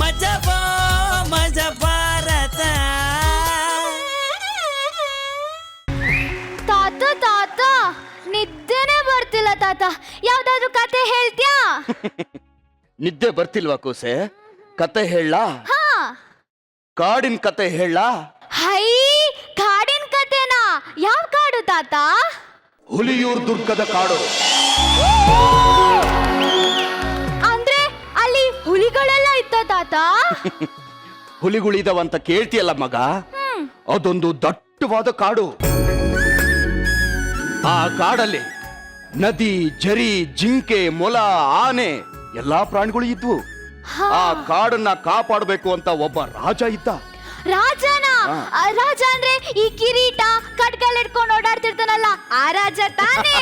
ಮಜಬೋ ಮಜ ಭಾರತ. ತಾತ ತಾತ ನಿದ್ದೆನೆ ಬರ್ತಿಲ್ಲ ತಾತ, ಯಾವ್ದಾದ್ರು ಕತೆ ಹೇಳ್ತ್ಯಾ? ನಿದ್ದೆ ಬರ್ತಿಲ್ವಾ ಕೂಸೆ? ಕತೆ ಹೇಳಲಾ? ಹಾ, ಕಾಡಿನ ಕತೆ ಹೇಳಲಾ? ಹೈ, ಕಾಡಿನ ಕತೆನಾ? ಯಾವ ಕಾಡು ತಾತ? ಹುಲಿಯೂರ್ ದುರ್ಗದ ಕಾಡು. ಅಂದ್ರೆ ಅಲ್ಲಿ ಹುಲಿಗಳೆಲ್ಲ ಇತ್ತ ತಾತ? ಹುಲಿಗಳಿದಾವಂತ ಕೇಳ್ತಿಯಲ್ಲ ಮಗ, ಅದೊಂದು ದಟ್ಟವಾದ ಕಾಡು. ಆ ಕಾಡಲ್ಲಿ ನದಿ, ಜರಿ, ಜಿಂಕೆ, ಮೊಲ, ಆನೆ ಎಲ್ಲಾ ಪ್ರಾಣಿಗಳು ಇದ್ವು. ಆ ಕಾಡನ್ನ ಕಾಪಾಡಬೇಕು ಅಂತ ಒಬ್ಬ ರಾಜ ಇದ್ದ. ರಾಜನ? ರಾಜ ಅಂದ್ರೆ ಈ ಕಿರೀಟ ಕಟ್ಕಲ್ ಹಿಡ್ಕೊಂಡು ಓಡಾಡ್ತಿರ್ತಾನಲ್ಲ ಆ ರಾಜ ತಾನೇ?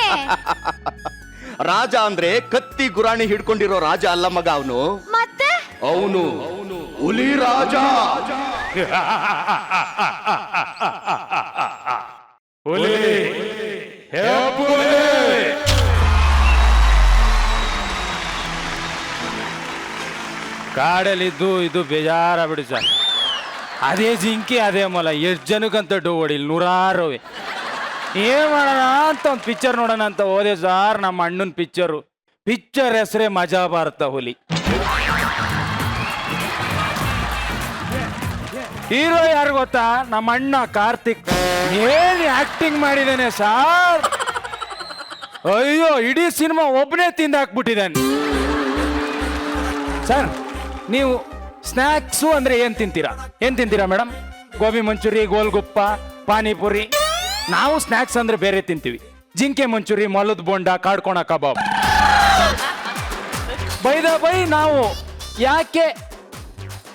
ರಾಜ ಅಂದ್ರೆ ಕತ್ತಿ ಗುರಾಣಿ ಹಿಡ್ಕೊಂಡಿರೋ ರಾಜ ಅಲ್ಲ ಮಗ, ಅವನು. ಮತ್ತೆ ಅವನು ಹುಲಿ ರಾಜ. ಹುಲಿ ಕಾಡಲ್ಲಿದ್ದು ಇದು ಬೇಜಾರ ಬಿಡು ಸರ್. ಅದೇ ಜಿಂಕಿ ಅದೇ ಮೊಲ, ಎಷ್ಟು ಜನಕ್ಕಂತ ಹೊಡಿಲ್, ನೂರಾರುವೆ. ಏನ್ ಮಾಡೋಣ ಅಂತ ಒಂದು ಪಿಕ್ಚರ್ ನೋಡೋಣ ಅಂತ ಹೋದೆ ಸಾರ್, ನಮ್ಮ ಅಣ್ಣನ ಪಿಕ್ಚರ್ ಹೆಸರೇ ಮಜಾ ಭಾರತ ಹುಲಿ. ಹೀರೋ ಯಾರು ಗೊತ್ತಾ? ನಮ್ಮ ಅಣ್ಣ ಕಾರ್ತಿಕ್. ಏನ್ ಆಕ್ಟಿಂಗ್ ಮಾಡಿದಾನೆ ಸಾರ್, ಅಯ್ಯೋ ಇಡೀ ಸಿನಿಮಾ ಒಬ್ಬನೇ ತಿಂದಾಕ್ಬಿಟ್ಟಿದ್ದಾನೆ ಸರ್. ನೀವು ಸ್ನ್ಯಾಕ್ಸು ಅಂದ್ರೆ ಏನ್ ತಿಂತೀರಾ ಮೇಡಮ್? ಗೋಬಿ ಮಂಚೂರಿ, ಗೋಲ್ಗುಪ್ಪ, ಪಾನಿಪುರಿ. ನಾವು ಸ್ನ್ಯಾಕ್ಸ್ ಅಂದ್ರೆ ಬೇರೆ ತಿಂತೀವಿ. ಜಿಂಕೆ ಮಂಚೂರಿ, ಮೊಲದ ಬೋಂಡ, ಕಾಡ್ಕೋಣ ಕಬಾಬ್. ಬೈ ನಾವು ಯಾಕೆ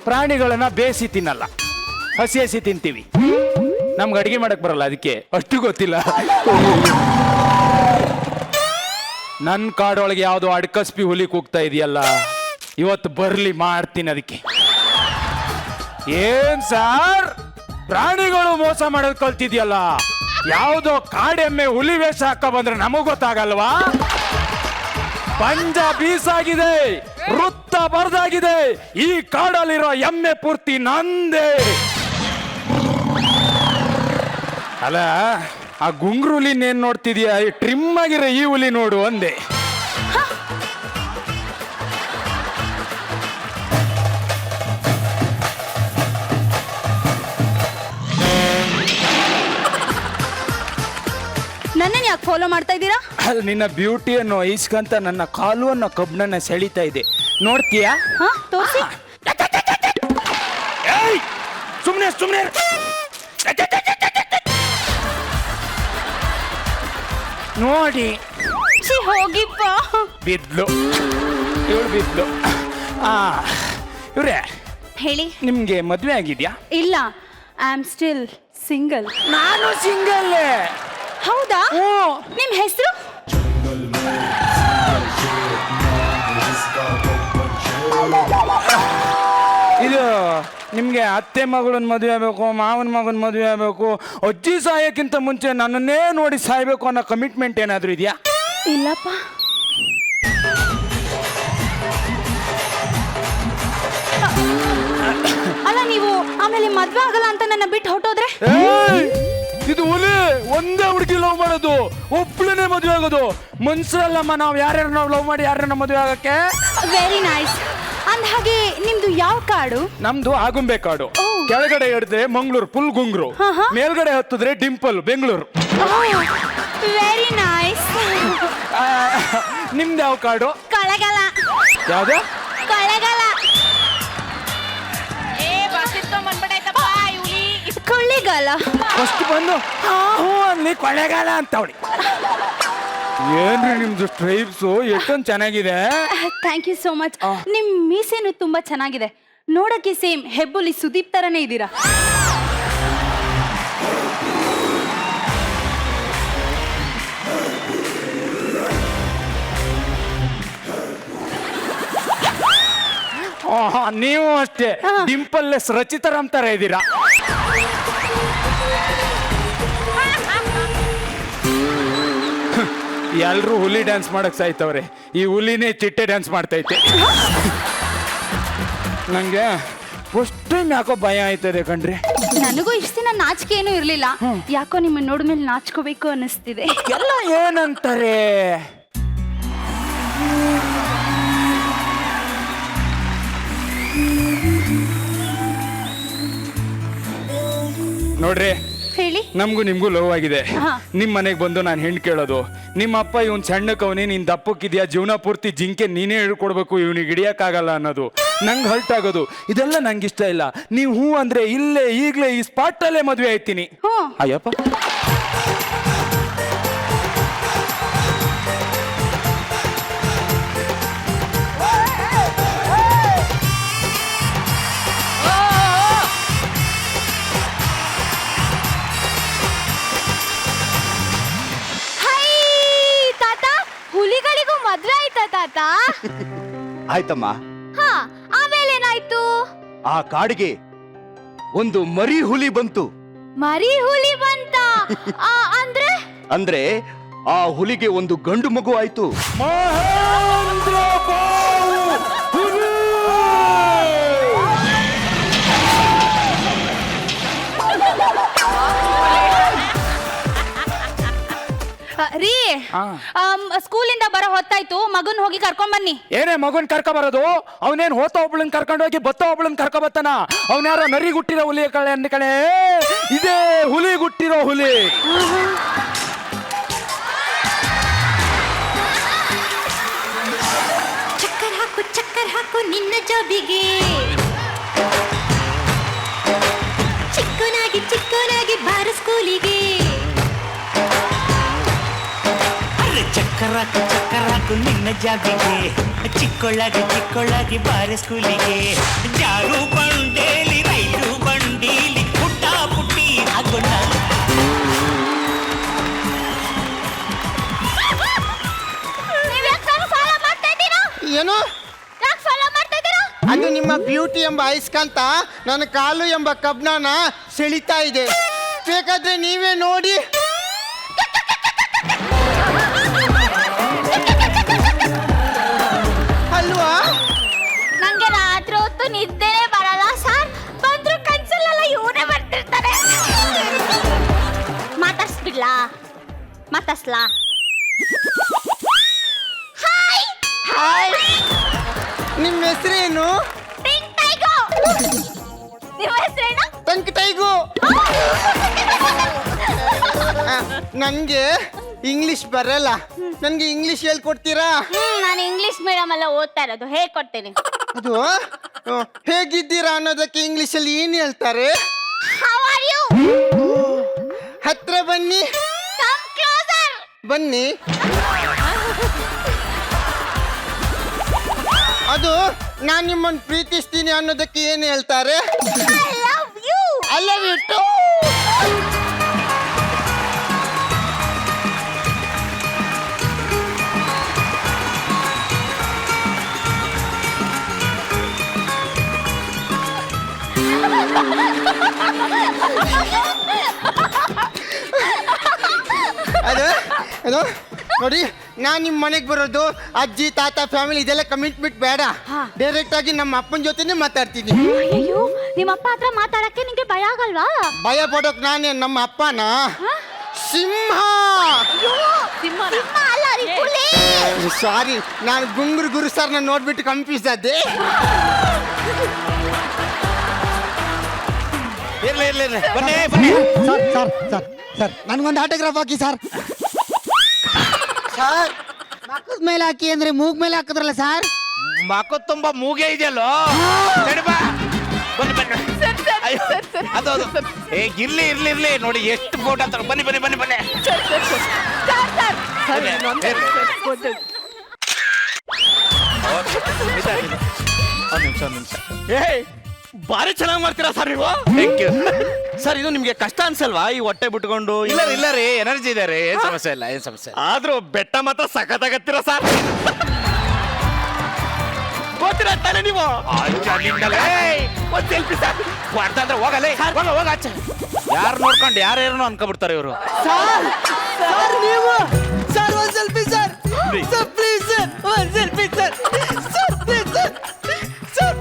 ಪ್ರಾಣಿಗಳನ್ನ ಬೇಯಿಸಿ ತಿನ್ನಲ್ಲ, ಹಸಿ ತಿಂತೀವಿ? ನಮ್ಗೆ ಅಡಿಗೆ ಮಾಡಕ್ ಬರಲ್ಲ, ಅದಕ್ಕೆ ಅಷ್ಟು ಗೊತ್ತಿಲ್ಲ. ನನ್ನ ಕಾಡೊಳಗೆ ಯಾವ್ದೋ ಅಡ್ಕಸ್ಪಿ ಹುಲಿ ಕೂಗ್ತಾ ಇದೆಯಲ್ಲ, ಇವತ್ತು ಬರ್ಲಿ ಮಾಡ್ತೀನಿ ಅದಕ್ಕೆ. ಏನ್ ಸಾರ್, ಪ್ರಾಣಿಗಳು ಮೋಸ ಮಾಡೋದ್ ಕಲ್ತಿದ್ಯಲ್ಲ? ಯಾವ್ದೋ ಕಾಡೆಮ್ಮೆ ಹುಲಿ ವೇಷ ಹಾಕ ಬಂದ್ರೆ ನಮಗ್ ಗೊತ್ತಾಗಲ್ವಾ? ಪಂಜ ಬೀಸಾಗಿದೆ, ವೃತ್ತ ಬರ್ದಾಗಿದೆ, ಈ ಕಾಡಲ್ಲಿರೋ ಎಮ್ಮೆ ಪೂರ್ತಿ ನಂದೇ. ಅಲ್ಲ, ಆ ಗುಂಗ್ರು ಹುಲಿನೇನ್ ನೋಡ್ತಿದ್ಯಾ? ಟ್ರಿಮ್ ಆಗಿರೋ ಈ ಹುಲಿ ನೋಡು ಅಂದೆ. ನನ್ನನ್ನು ಯಾಕೆ ಫಾಲೋ ಮಾಡ್ತಾ ಇದ್ದೀರಾ? ಅಲ್ಲಿ ನಿನ್ನ ಬ್ಯೂಟಿಯನ್ನು ಇಸ್ಕಂತ ನನ್ನ ಕಾಲು ಅನ್ನೋ ಕಬ್ಬನನ್ನ ಸೆಳಿತಾ ಇದೆ, ನೋಡ್ತೀಯಾ? ತೋರಿಸಿ. ಸುಮ್ನೆ ನೋಡಿ. ಹೋಗಿಪ್ಪ. ಬಿದ್ಲು ಇವಳು. ಇವ್ರೆ ಹೇಳಿ. ನಿಮ್ಗೆ ಮದ್ವೆ ಆಗಿದ್ಯಾ? ಇಲ್ಲ, ಐ ಆಮ್ ಸ್ಟಿಲ್ ಸಿಂಗಲ್. ನಾನು ಸಿಂಗಲ್. ಹೌದಾ? ನಿಮ್ ಹೆಸರು? ಇದು ನಿಮ್ಗೆ ಅತ್ತೆ ಮಗಳನ್ನ ಮದುವೆ ಆಗಬೇಕು, ಮಾವನ ಮಗನ ಮದುವೆ ಆಗಬೇಕು, ಅಜ್ಜಿ ಸಾಯಕ್ಕಿಂತ ಮುಂಚೆ ನನ್ನನ್ನೇ ನೋಡಿ ಸಾಯ್ಬೇಕು ಅನ್ನೋ ಕಮಿಟ್ಮೆಂಟ್ ಏನಾದ್ರು ಇದೆಯಾ? ಇಲ್ಲಪ್ಪ. ಅಲ್ಲ, ನೀವು ಆಮೇಲೆ ಮದ್ವೆ ಆಗಲ್ಲ ಅಂತ ನನ್ನ ಬಿಟ್ಟು ಹೊಟ್ಟೋದ್ರೆ? ಇದು ಹುಲಿ ಒಂದೇ ಹುಡುಗಿ ಲವ್ ಮಾಡೋದು, ಒಬ್ಳನ್ನೇ ಮದುವೆ ಆಗೋದು. ಮನ್ಸರಲ್ಲಮ್ಮ ನಾವು ಯಾರ್ಯಾರು ನಾವು ಲವ್ ಮಾಡಿ ಯಾರನ್ನ ಮದುವೆ ಆಗಕ್ಕೆ. Very nice. ಅಂದ ಹಾಗೆ ನಿಮ್ದು ಯಾವ ಕಾಡು? ನಮ್ದು ಆಗುಂಬೆ ಕಾಡು. ಕೆಳಗಡೆ ಹಿಡಿದ್ರೆ ಮಂಗಳೂರು ಫುಲ್ ಗುಂಗ್ರು, ಮೇಲ್ಗಡೆ ಹತ್ತಿದ್ರೆ ಡಿಂಪಲ್ ಬೆಂಗಳೂರು. Very nice. ನಿಮ್ದು ಯಾವ ಕಾಡು? ಕೊಳ್ಳೆಗಾಲ. ಯಾವ್ದು? ಕೊಳ್ಳೆಗಾಲ. ಕೊಳ್ಳೆಗಾಲ ಫಸ್ಟ್ ಬಂದು ಅಲ್ಲಿ ಕೊಳ್ಳೆಗಾಲ ಅಂತವಳಿ. ಏನ್ರಿ ನಿಮ್ದು ಸ್ಟ್ರೈಪ್ಸು ಎಷ್ಟೊಂದು ಚೆನ್ನಾಗಿದೆ. Thank you so much. ನಿಮ್ ಮೀಸೆನು ತುಂಬಾ ಚೆನ್ನಾಗಿದೆ, ನೋಡಕ್ಕೆ ಸೇಮ್ ಹೆಬ್ಬುಲಿ ಸುದೀಪ್ ತರನೇ ಇದ್ದೀರಾ. ನೀವು ಅಷ್ಟೇ ಡಿಂಪಲ್ಲೆಸ್ ರಚಿತರಾಮ್ ತರ ಇದ್ದೀರಾ. ಎಲ್ರು ಹುಲಿ ಡ್ಯಾನ್ಸ್ ಮಾಡಕ್ ಸಾಯ್ತವ್ರೆ, ಈ ಹುಲಿನೇ ಚಿಟ್ಟೆ ಡ್ಯಾನ್ಸ್ ಮಾಡ್ತೈತೆ. ನಂಗೆ ಫಸ್ಟ್ ಟೈಮ್ ಯಾಕೋ ಭಯ ಆಯ್ತದೆ ಕಣ್ರಿ. ನನಗೂ ಇಷ್ಟ ದಿನ ನಾಚಿಕೆ ಏನೂ ಇರ್ಲಿಲ್ಲ, ಯಾಕೋ ನಿಮ್ಮ ನೋಡ್ಮೇಲೆ ನಾಚ್ಕೋಬೇಕು ಅನ್ನಿಸ್ತಿದೆ. ಎಲ್ಲ ಏನಂತಾರೆ, ನೋಡ್ರಿ ಹೇಳಿ. ನಮಗೂ ನಿಮ್ಗೂ ಲವ್ ಆಗಿದೆ. ಹಾ. ನಿಮ್ ಮನೆಗೆ ಬಂದು ನಾನು ಹೆಣ್ಣು ಕೇಳೋದು, ನಿಮ್ಮ ಅಪ್ಪ ಇವನ್ ಸಣ್ಣಕ್ಕವನೇ, ನೀನ್ ದಪ್ಪಕ್ಕಿದ್ಯಾ, ಜೀವನ ಪೂರ್ತಿ ಜಿಂಕೆ ನೀನೇ ಹೇಳ್ಕೊಡ್ಬೇಕು, ಇವನಿಗೆ ಹಿಡಿಯಕ್ಕಾಗಲ್ಲ ಅನ್ನೋದು ನಂಗೆ ಹರ್ಟ್ ಆಗೋದು, ಇದೆಲ್ಲ ನಂಗೆ ಇಷ್ಟ ಇಲ್ಲ. ನೀವು ಹೂ ಅಂದ್ರೆ ಇಲ್ಲೇ ಈಗ್ಲೇ ಈ ಸ್ಪಾಟ್ ಅಲ್ಲೇ ಮದ್ವೆ ಆಯ್ತೀನಿ. ಅಯ್ಯಪ್ಪ, ಹುಲಿಗಳಿಗೂ ಮದ್ವೆ ಆಯ್ತಾ ತಾತ? ಆಯ್ತಮ್ಮ. ಹಾ, ಆಮೇಲೆ ಏನಾಯ್ತು? ಆ ಕಾಡಿಗೆ ಒಂದು ಮರಿ ಹುಲಿ ಬಂತು. ಮರಿ ಹುಲಿ ಬಂತ? ಅಂದ್ರೆ ಆ ಹುಲಿಗೆ ಒಂದು ಗಂಡು ಮಗು ಆಯ್ತು. ಮಹೇಂದ್ರ ಬಾವು ಹುಲಿ! ರೀ, ಸ್ಕೂಲಿಂದ ಬರೋ ಹೊತ್ತಾಯ್ತು, ಮಗನ್ ಹೋಗಿ ಕರ್ಕೊಂಡ್ ಬನ್ನಿ. ಏನೇ ಮಗನ್ ಕರ್ಕ ಬರೋದು? ಅವನೇನ್ ಹೋತ ಒಬ್ಳನ್ ಕರ್ಕೊಂಡು ಹೋಗಿ ಬತ್ತ ಒಬ್ಳನ್ ಕರ್ಕ ಬತ್ತಾನ? ಅವನ್ಯಾರ ನರಿ ಗುಟ್ಟಿರೋ ಹುಲಿ ಕಳೆ ಅಂದ ಕಳೆ, ಇದೇ ಹುಲಿ ಗುಟ್ಟಿರೋ ಹುಲಿ. ಚಕ್ಕರ್ ಹಾಕು ನಿನ್ನ ಜಾಬಿಗೆ, ಚಿಕ್ಕನಾಗಿ ಬಾರ ಸ್ಕೂಲಿಗೆ. ಚಕ್ಕರ್ ಹಾಕು ನಿನ್ನ ಜಾಬಿಗೆ, ಚಿಕ್ಕೊಳ್ಳಾಗಿ ಬಾರಿ ಸ್ಕೂಲಿಗೆ. ಜಾರು ಬಂಡೇಲಿ ರೈಲು ಬಂಡೀಲಿ ಪುಟ್ಟ ಪುಟ್ಟಿ ಆಗೋಣ. ಏನು? ಅದು ನಿಮ್ಮ ಬ್ಯೂಟಿ ಎಂಬ ಅಯಸ್ಕಾಂತ ನನ್ನ ಕಾಲು ಎಂಬ ಕಬ್ನಾನ ಸೆಳಿತಾ ಇದೆ. ಬೇಕಾದ್ರೆ ನೀವೇ ನೋಡಿ. ಅಲ್ವಾ? ನಂಗೆ ರಾತ್ರಿ ಹೊತ್ತು ನಿದ್ದೆನೆ ಬರಲ್ಲ ಸರ್. ಬಂದ್ರು ಕನ್ಸಲ್ಲೆಲ್ಲ ಇವನೇ ಬರ್ತಿರ್ತಾರೆ. ಮಾತಾಡ್ಸ್ಬಿಡ್ಲಾ? ಮಾತಾಡ್ಸ್ಲಾ? ಹಾಯ್, ನಿಮ್ಮ ಹೆಸರೇನು? ನಿಮ್ಮ ಹೆಸರೇನು? ಟಂಕ್ ಟೈಗು. ನನಗೆ ಇಂಗ್ಲಿಷ್ ಬರಲ್ಲ, ನನಗೆ ಇಂಗ್ಲಿಷ್ ಹೇಳ್ಕೊಡ್ತೀರಾ? ನಾನು ಇಂಗ್ಲಿಷ್ ಮೀಡಿಯಂ ಎಲ್ಲ ಓದ್ತಾ ಇರೋದು, ಹೇಳ್ಕೊಡ್ತೀನಿ. ಅದು ಹೇಗಿದ್ದೀರಾ ಅನ್ನೋದಕ್ಕೆ ಇಂಗ್ಲಿಷಲ್ಲಿ ಏನು ಹೇಳ್ತಾರೆ? How are you? ಹತ್ರ ಬನ್ನಿ. Come closer. ಬನ್ನಿ. ಅದು ನಾನು ನಿಮ್ಮನ್ನು ಪ್ರೀತಿಸ್ತೀನಿ ಅನ್ನೋದಕ್ಕೆ ಏನು ಹೇಳ್ತಾರೆ? I love you. I love you too. ಅದು ನೋಡಿ, ನಾನು ನಿಮ್ಮ ಮನೆಗೆ ಬರೋದು ಅಜ್ಜಿ ತಾತ ಫ್ಯಾಮಿಲಿ ಇದೆಲ್ಲ ಕಮಿಟ್ಮೆಂಟ್ ಬೇಡ. ಡೈರೆಕ್ಟ್ ಆಗಿ ನಮ್ಮ ಅಪ್ಪನ ಜೊತೆನೇ ಮಾತಾಡ್ತೀನಿ. ಅಯ್ಯೋ, ನಿಮ್ಮ ಅಪ್ಪ ಹತ್ರ ಮಾತಾಡಕ್ಕೆ ನಿಂಗೆ ಭಯ ಆಗಲ್ವಾ? ಭಯ ಪಡೋಕ್ ನಾನೇ ನಮ್ಮ ಅಪ್ಪನ ಸಿಂಹ. ಸಾರಿ, ನಾನು ಗುರು ಸರ್ನ ನೋಡ್ಬಿಟ್ಟು ಕನ್ಫ್ಯೂಸ್ ಆದೆ. ಇರ್ಲಿ ಬನ್ನಿ ಬನ್ನಿ. ಸರ್ ನನಗೊಂದು ಆಟೋಗ್ರಾಫ್ ಹಾಕಿ ಸರ್. ಸರ್, ಮಕ್ಕದ ಮೇಲೆ ಹಾಕಿ ಅಂದ್ರೆ ಮೂಗ್ ಮೇಲೆ ಹಾಕಿದ್ರಲ್ಲ ಸರ್. ಮಕ್ಕ ತುಂಬಾ ಮೂಗೆ ಇದೆಯಲ್ಲೋ. ಬಾ ಬನ್ನಿ. ಅಯ್ಯೋ, ಅದು ಇರ್ಲಿ ನೋಡಿ ಎಷ್ಟು ಫೋಟೋ ಅಂತ. ಬನ್ನಿ. ಒಂದು ನಿಮಿಷ. ಬಾರಿ ಚೆನ್ನಾಗಿ ಮಾಡ್ತೀರಾ ಸರ್ ನೀವು. ಥ್ಯಾಂಕ್ ಯು ಸರ್, ಇದು ನಿಮ್ಗೆ ಕಷ್ಟ ಅನ್ಸಲ್ವಾ ಈ ಹೊಟ್ಟೆ ಬಿಟ್ಕೊಂಡು? ಇಲ್ಲ ರೀ, ಎನರ್ಜಿ ಇದೆ ರೀ, ಏನ್ ಸಮಸ್ಯೆ ಇಲ್ಲ. ಆದ್ರೂ ಬೆಟ್ಟ ಮಾತ್ರ ಸಖತ್ತಾಗತ್ತೀರಾ ಸರ್. ಗೊತ್ತಿರ ತಾನೆ ನೀವು? ಒಂದ್ ಸೆಲ್ಫಿ ಸರ್. ಅಂದ್ರೆ ಹೋಗಲೇ ಹೋಗ ಆಚೆ. ಯಾರು ನೋಡ್ಕೊಂಡು ಯಾರ್ಯಾರು ಅನ್ಕೊಬಿಡ್ತಾರೆ ಇವರು. ಸರ್ ನೀವು ಸರ್ ಒಂದು selfie sir. Sir please sir, ಒಂದು selfie sir. Sir please sir,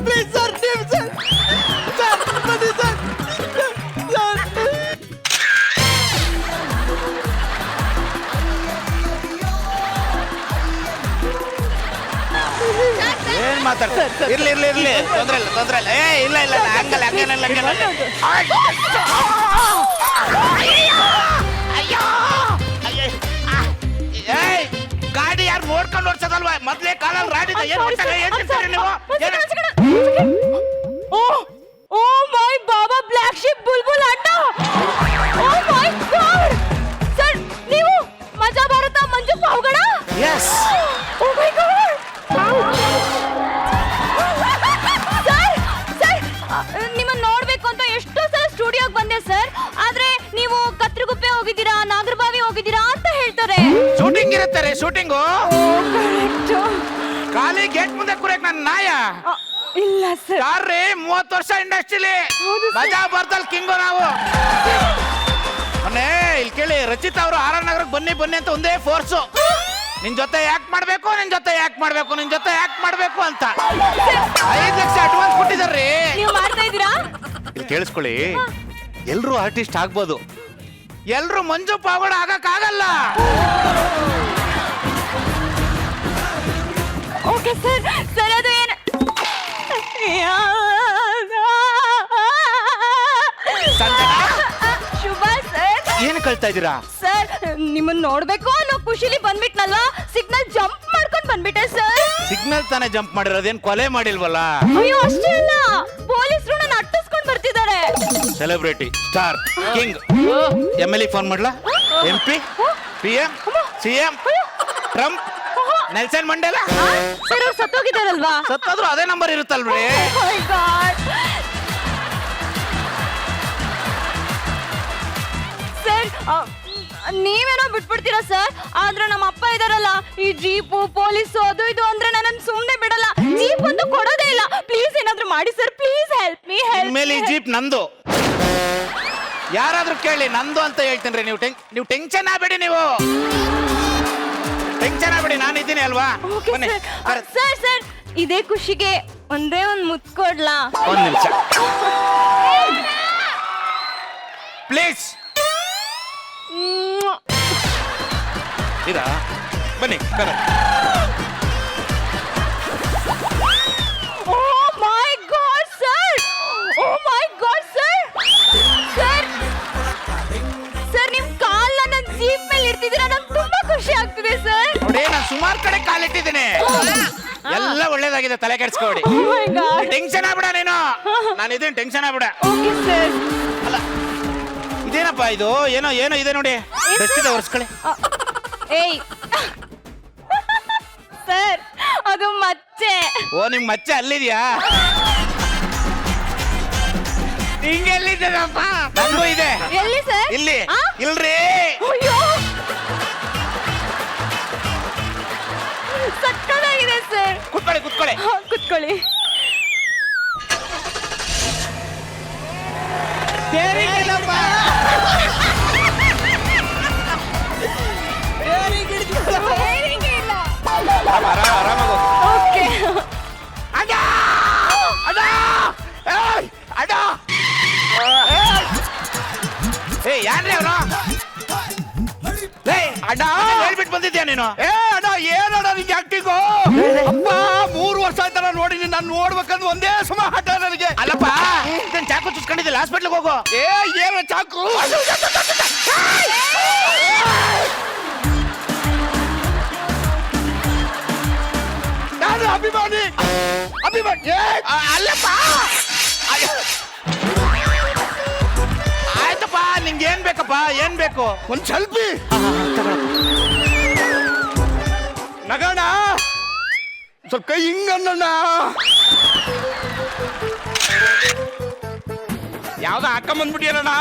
please sir, ಇರ್ಲಿ ಇರ್ಲಿ ಇರ್ಲಿ ತೊಂದ್ರೆ ಇಲ್ಲ ಏ ಇಲ್ಲ ಇಲ್ಲ ಹಂಗಲ್ಲ ಹಂಗೇನಿಲ್ಲ ಅಯ್ಯೋ ಏಯ್ ಗಾಡಿ ಯಾರು ನೋಡ್ಕೊಂಡು ಓಡ್ಸೋದಲ್ವಾ ಮೊದ್ಲೇ ಕಾಲಲ್ಲಿ ರಾಡಿದ ಏನ್ ಓಡ್ತಾರೆ ಏನ್ ತಿಂತೀರಿ ನೀವು ಓ ಮೈ ಬಾಬಾ ಬ್ಲಾಕ್ ಶಿಪ್ ಬುಲ್ಬುಲ್ ಅಣ್ಣ ಓ ಮೈ ಗಾಡ್ ಸರ್ ನೀವು ಮಜಾ ಭಾರತ ಮಂಜು ಪಾವಗಡ ಎಸ್ ಓ ಮೈ ಗಾಡ್ ಸರ್ ನಿಮ್ಮನ್ನ ನೋಡ್ಬೇಕು ಅಂತ ಎಷ್ಟೋ ಸಲ ಸ್ಟುಡಿಯೋಗೆ ಬಂದೆ ಸರ್ ಆದ್ರೆ ನೀವು ಕತ್ರಗುಪ್ಪೆ ಹೋಗಿದ್ದೀರಾ ನಾಗರಬಾವಿ ಹೋಗಿದ್ದೀರಾ ಅಂತ ಹೇಳ್ತಾರೆ ಶೂಟಿಂಗ್ ಇರುತ್ತಾರೆ ಶೂಟಿಂಗು ಖಾಲಿ ಗೇಟ್ ಮುಂದೆ ಕುರಿಯಕ್ ನನ್ನ ನಾಯ ಇಲ್ಲ ಸರ್ ಯಾರ್ರಿ 30 ವರ್ಷ ಇಂಡಸ್ಟ್ರಿಲಿ ಮಜಾ ಬರ್ದಲ್ ಕಿಂಗು ನಾವು ಮೊನ್ನೆ ಇಲ್ಲಿ ಕೇಳಿ ರಚಿತಾ ಅವರು ಆರ್ ನಗರಕ್ಕೆ ಬನ್ನಿ ಬನ್ನಿ ಅಂತ ಒಂದೇ ಫೋರ್ಸು ನಿನ್ ಜೊತೆ ಯಾಕೆ ಮಾಡ್ಬೇಕು ನಿನ್ ಜೊತೆ ಯಾಕೆ ಮಾಡ್ಬೇಕು ನಿನ್ ಜೊತೆ ಯಾಕೆ ಮಾಡ್ಬೇಕು ಅಂತ 5 ಲಕ್ಷ ಅಡ್ವಾನ್ಸ್ ಕೊಟ್ಟಿದಾರ್ರಿ ನೀವು ಮಾಡ್ತಾ ಇದ್ದೀರಾ ಇಲ್ಲಿ ಕೇಳಿಸ್ಕೊಳ್ಳಿ ಎಲ್ರು ಆರ್ಟಿಸ್ಟ್ ಆಗ್ಬೋದು ಎಲ್ರು ಮಂಜು ಪಾವಗಡ ಆಗಕ್ಕಾಗಲ್ಲ ಓಕೆ ಸರ್ ಸರ್ ಅದು ಏನು ಸಂಜನಾ ಶುಭ ಸರ್ ಏನು ಕಳ್ತಾ ಇದ್ದೀರಾ ಸರ್ ನಿಮ್ಮನ್ನ ನೋಡ್ಬೇಕು ಅನ್ನೋ ಖುಷಿಲಿ ಬಂದ್ಬಿಟ್ನಲ್ಲ ಸಿಗ್ನಲ್ ಜಂಪ್ ಮಾಡ್ಕೊಂಡು ಬಂದ್ಬಿಟ್ಟೆ ಸರ್ ಸಿಗ್ನಲ್ ತಾನೇ ಜಂಪ್ ಮಾಡಿರೋದೇನ್ ಕೊಲೆ ಮಾಡಿಲ್ವಲ್ಲ ಅಯ್ಯೋ ಅಷ್ಟೇ ಅಲ್ಲ ಪೊಲೀಸರು ನನ್ನ ಅಟ್ಟಿಸ್ಕೊಂಡು ಬರ್ತಿದ್ದಾರೆ celebrity star king MLA phone ಮಾಡ್ಲಾ MP PM CM Trump Nelson Mandela sir ಅವ್ರು ಸತ್ತೋಗಿದಾರಲ್ವಾ ಸತ್ತಾದ್ರೂ ಅದೇ ನಂಬರ್ ಇರುತ್ತಲ್ರಿ Oh my God. ಸರ್ ನೀವೇನೋ ಬಿಟ್ಬಿಡ್ತೀರಾ ಸರ್ ಆದ್ರೆ ನಮ್ಮ ಅಪ್ಪ ಇದಾರಲ್ಲ ಈ ಜೀಪು ಪೊಲೀಸು ಅದು ಇದು ಅಂದ್ರೆ ನನ್ನ ಸುಮ್ಮನೆ ಬಿಡಲ್ಲ ಜೀಪ್ ಅಂತೂ ಕೊಡೋದೇ ಇಲ್ಲ ಪ್ಲೀಸ್ ಏನಾದ್ರೂ ಮಾಡಿ sir please help me help ಮೇಲೆ ಈ ಜೀಪ್ ನಂದು ಯಾರಾದ್ರೂ ಕೇಳಿ ನಂದು ಅಂತ ಹೇಳ್ತೀನಿ ನೀವು ಟೆನ್ಷನ್ ಆಗ್ಬೇಡಿ ನೀವು ಟೆನ್ಷನ್ ಆಗ್ಬೇಡಿ ನಾನು ಇದ್ದೀನಿ ಅಲ್ವಾ ಬನ್ನಿ ಸರ್ ಸರ್ ಇದೇ ಖುಷಿಗೆ ಒಂದೇ ಒಂದು ಮುತ್ತು ಕೊಡ್ಲಾ ಒಂದ್ ನಿಮಿಷ ಪ್ಲೀಸ್ ಇದಾ ಬನ್ನಿ ಕರ ಓ ಮೈ ಗಾಡ್ ಸರ್ ಓ ಮೈ ಗಾಡ್ ಸರ್ ಸರ್ ಸರ್ ನಿಮ್ ಕಾಲ್ನ ನನ್ನ ಜೀಪ್ ಮೇಲೆ ಇರ್ತಿದ್ದೀರಾ ನಂಗೆ ತುಂಬಾ ಖುಷಿ ಆಗ್ತಿದೆ ಸರ್ ನೋಡಿ ನಾನು ಸುಮಾರು ಕಡೆ ಕಾಲಿಟ್ಟಿದ್ದೀನಿ ಎಲ್ಲ ಒಳ್ಳೇದಾಗಿದೆ ತಲೆ ಕೆಡ್ಸ್ಕೊಬೇಡಿ ಓ ಮೈ ಗಾಡ್ ಟೆನ್ಷನ್ ಆಗ್ಬೇಡ ನೀನು ನಾನು ಇದೀನಿ ಟೆನ್ಷನ್ ಆಗ್ಬೇಡ ಓಕೆ ಸರ್ ಅಲ್ಲ ಇದೇನಪ್ಪ ಇದು ಏನೋ ಏನೋ ಇದೆ ನೋಡಿ ಡಸ್ಟ್ ಇದೆ ಒರೆಸ್ಕೊಳ್ಳಿ ಏಯ್ ಸರ್ ಅದು ಮಚ್ಚೆ ಓ ನಿಮ್ ಮಚ್ಚೆ ಅಲ್ಲಿದ್ಯಾ ಹಿಂಗೆಲ್ಲಿದ್ದದಪ್ಪ ನಂಗೂ ಇದೆ ಎಲ್ಲಿ ಸರ್ ಇಲ್ಲಿ ಆ? ಇಲ್ರಿ ಅಯ್ಯೋ ಸಕ್ಕತ್ತಾಗಿದೆ ಸರ್ ಕುತ್ಕೊಳ್ಳಿ ಕುತ್ಕೊಳ್ಳಿ ಕುತ್ಕೊಳ್ಳಿ ಆರಾಮಾಗು ಓಕೆ ಅಡ ಅಡ ಏಯ್ ಅಡ ಏ ಯಾರ್ರಿ ಅವನು ಏಯ್ ಅಡ ಹೇಳ್ಬಿಟ್ಟು ಬಂದಿದ್ಯಾ ನೀನು ಏ ಅಣ್ಣ ಏನಣ್ಣ ನಿಂಗೆ ಆಕ್ಟಿಂಗು ಅಪ್ಪ 3 ವರ್ಷ ಆಯ್ತಲ್ಲ ನೋಡಿ ನಾನು ನೋಡ್ಬೇಕಂದ್ರೆ ಒಂದೇ ಸಮ ಹಠ ನನಗೆ ಅಲ್ಲಪ್ಪ ಇದನ್ನ ಚಾಕು ಚುಚ್ಕೊಂಡಿದ್ದಿಲ್ಲ ಹಾಸ್ಪಿಟ್ಲಿಗೆ ಹೋಗು ಏ ಏನು ಚಾಕು ನಾನು ಅಭಿಮಾನಿ ಅಭಿಮಾನಿ ಅಲ್ಲಪ್ಪ ಆಯ್ತಪ್ಪ ನಿಂಗೆ ಏನ್ ಬೇಕಪ್ಪ ಏನ್ ಬೇಕು ಒಂದ್ ಸೆಲ್ಫಿ ನಗಣ ಸ್ವಲ್ಪ ಕೈ ಹಿಂಗಣ್ಣ ಯಾವ್ದೋ ಹಾಕೊಂಬಂದ್ಬಿಟ್ಟಿಯಲ್ಲಣ್ಣ